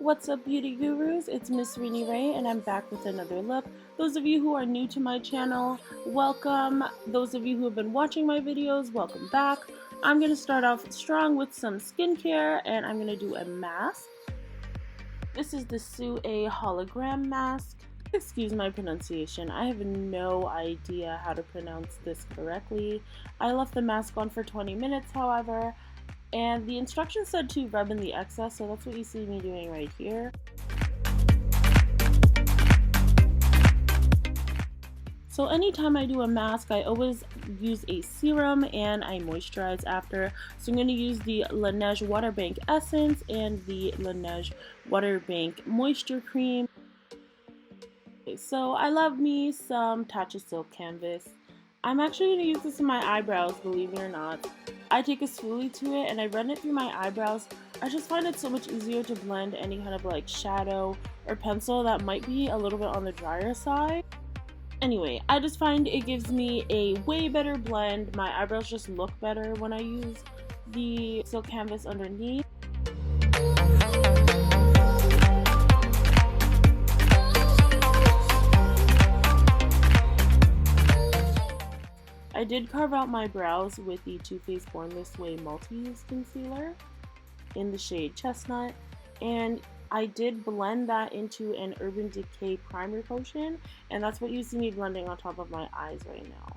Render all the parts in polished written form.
What's up, beauty gurus? It's Miss Rini Ray, and I'm back with another look. Those of you who are new to my channel, welcome. Those of you who have been watching my videos, welcome back. I'm going to start off strong with some skincare, and I'm going to do a mask. This is the Soo'ae Hologram mask. Excuse my pronunciation, I have no idea how to pronounce this correctly. I left the mask on for 20 minutes, however. And the instructions said to rub in the excess, so that's what you see me doing right here. So anytime I do a mask, I always use a serum and I moisturize after. So I'm going to use the Laneige Water Bank Essence and the Laneige Water Bank Moisture Cream. Okay, so I love me some Tatcha Silk Canvas. I'm actually going to use this in my eyebrows, believe it or not. I take a spoolie to it and I run it through my eyebrows. I just find it so much easier to blend any kind of like shadow or pencil that might be a little bit on the drier side. Anyway, I just find it gives me a way better blend. My eyebrows just look better when I use the silk canvas underneath. I did carve out my brows with the Too Faced Born This Way Multiuse concealer in the shade Chestnut, and I did blend that into an Urban Decay primer potion, and that's what you see me blending on top of my eyes right now.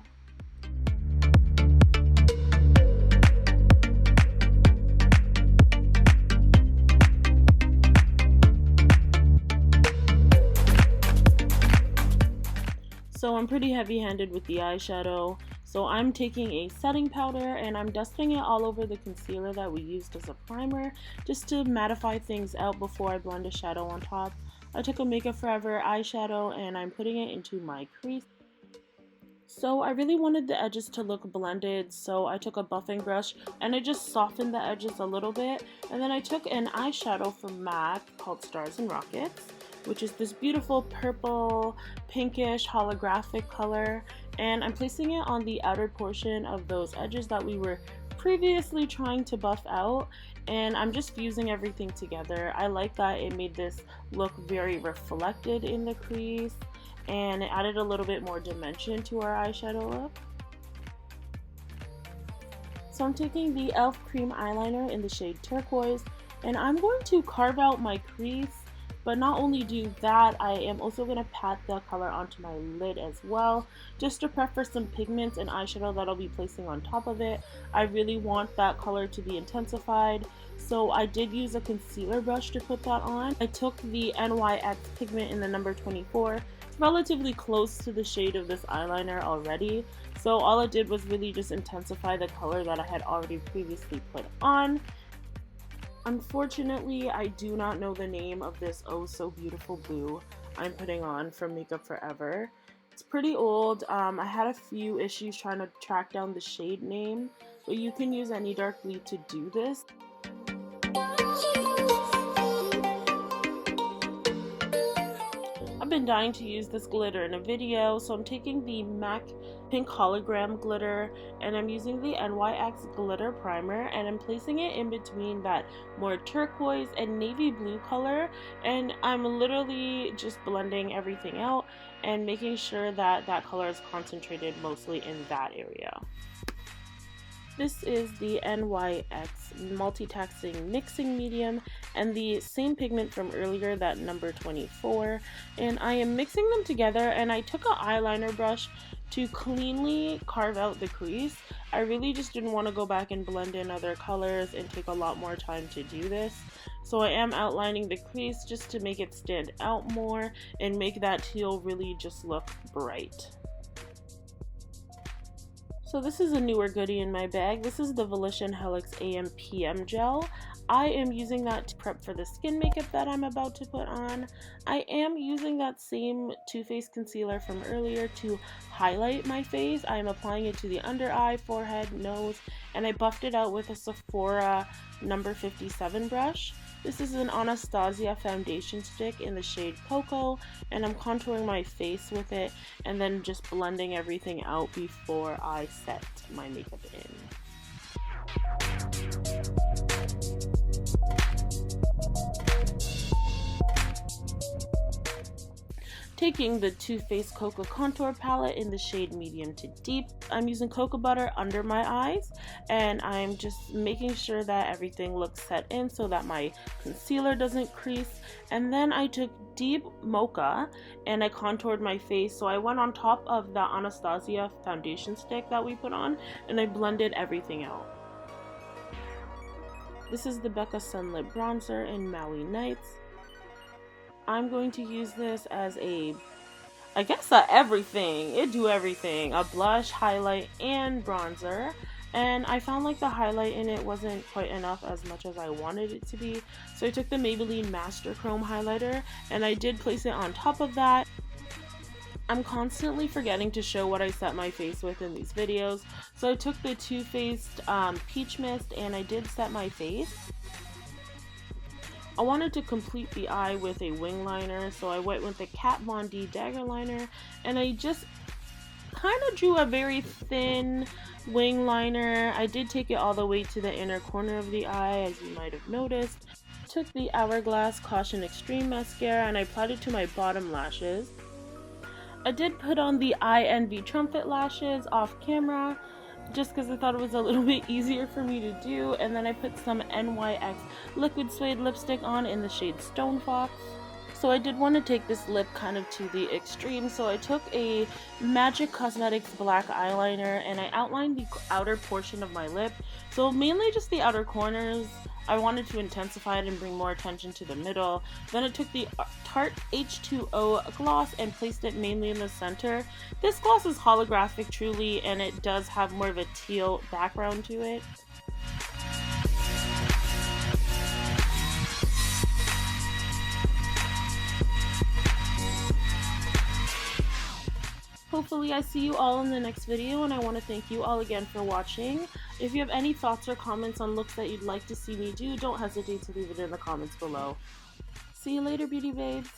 So I'm pretty heavy-handed with the eyeshadow. So I'm taking a setting powder and I'm dusting it all over the concealer that we used as a primer just to mattify things out before I blend a shadow on top. I took a Makeup Forever eyeshadow and I'm putting it into my crease. So I really wanted the edges to look blended, so I took a buffing brush and I just softened the edges a little bit. And then I took an eyeshadow from MAC called Stars and Rockets, which is this beautiful purple, pinkish, holographic color. And I'm placing it on the outer portion of those edges that we were previously trying to buff out. And I'm just fusing everything together. I like that it made this look very reflected in the crease. And it added a little bit more dimension to our eyeshadow look. So I'm taking the e.l.f. cream eyeliner in the shade Turquoise. And I'm going to carve out my crease. But not only do that, I am also going to pat the color onto my lid as well, just to prep for some pigments and eyeshadow that I'll be placing on top of it. I really want that color to be intensified, so I did use a concealer brush to put that on. I took the NYX Pigment in the number 24. It's relatively close to the shade of this eyeliner already, so all it did was really just intensify the color that I had already previously put on. Unfortunately, I do not know the name of this oh so beautiful blue I'm putting on from Makeup Forever. It's pretty old. I had a few issues trying to track down the shade name, but you can use any dark blue to do this. I've been dying to use this glitter in a video, so I'm taking the MAC Pink Hologram glitter and I'm using the NYX Glitter Primer and I'm placing it in between that more turquoise and navy blue color, and I'm literally just blending everything out and making sure that that color is concentrated mostly in that area. This is the NYX Multitasking Mixing Medium and the same pigment from earlier, that number 24, and I am mixing them together, and I took an eyeliner brush to cleanly carve out the crease. I really just didn't want to go back and blend in other colors and take a lot more time to do this, so I am outlining the crease just to make it stand out more and make that teal really just look bright. So this is a newer goodie in my bag. This is the Volition Helix Am PM Gel. I am using that to prep for the skin makeup that I'm about to put on. I am using that same Too Faced concealer from earlier to highlight my face. I am applying it to the under eye, forehead, nose, and I buffed it out with a Sephora number 57 brush. This is an Anastasia foundation stick in the shade Coco, and I'm contouring my face with it and then just blending everything out before I set my makeup in. taking the Too Faced Coca Contour Palette in the shade Medium to Deep. I'm using cocoa butter under my eyes, and I'm just making sure that everything looks set in so that my concealer doesn't crease. And then I took Deep Mocha and I contoured my face. So I went on top of the Anastasia foundation stick that we put on, and I blended everything out. This is the Becca Sunlit Bronzer in Maui Nights. I'm going to use this as everything. It do everything. A blush, highlight, and bronzer. And I found like the highlight in it wasn't quite enough as much as I wanted it to be. So I took the Maybelline Master Chrome highlighter and I did place it on top of that. I'm constantly forgetting to show what I set my face with in these videos. So I took the Too Faced Peach Mist and I did set my face. I wanted to complete the eye with a wing liner, so I went with the Kat Von D Dagger liner, and I just kind of drew a very thin wing liner. I did take it all the way to the inner corner of the eye, as you might have noticed. I took the Hourglass Caution Extreme mascara and I applied it to my bottom lashes. I did put on the Eye Envy Trumpet lashes off camera, just because I thought it was a little bit easier for me to do. And then I put some NYX Liquid Suede lipstick on in the shade Stone Fox. So I did want to take this lip kind of to the extreme, so I took a Magic Cosmetics black eyeliner and I outlined the outer portion of my lip, so mainly just the outer corners. I wanted to intensify it and bring more attention to the middle. Then I took the Tarte H2O gloss and placed it mainly in the center. This gloss is holographic truly, and it does have more of a teal background to it. Hopefully I see you all in the next video, and I want to thank you all again for watching. If you have any thoughts or comments on looks that you'd like to see me do, don't hesitate to leave it in the comments below. See you later, beauty babes!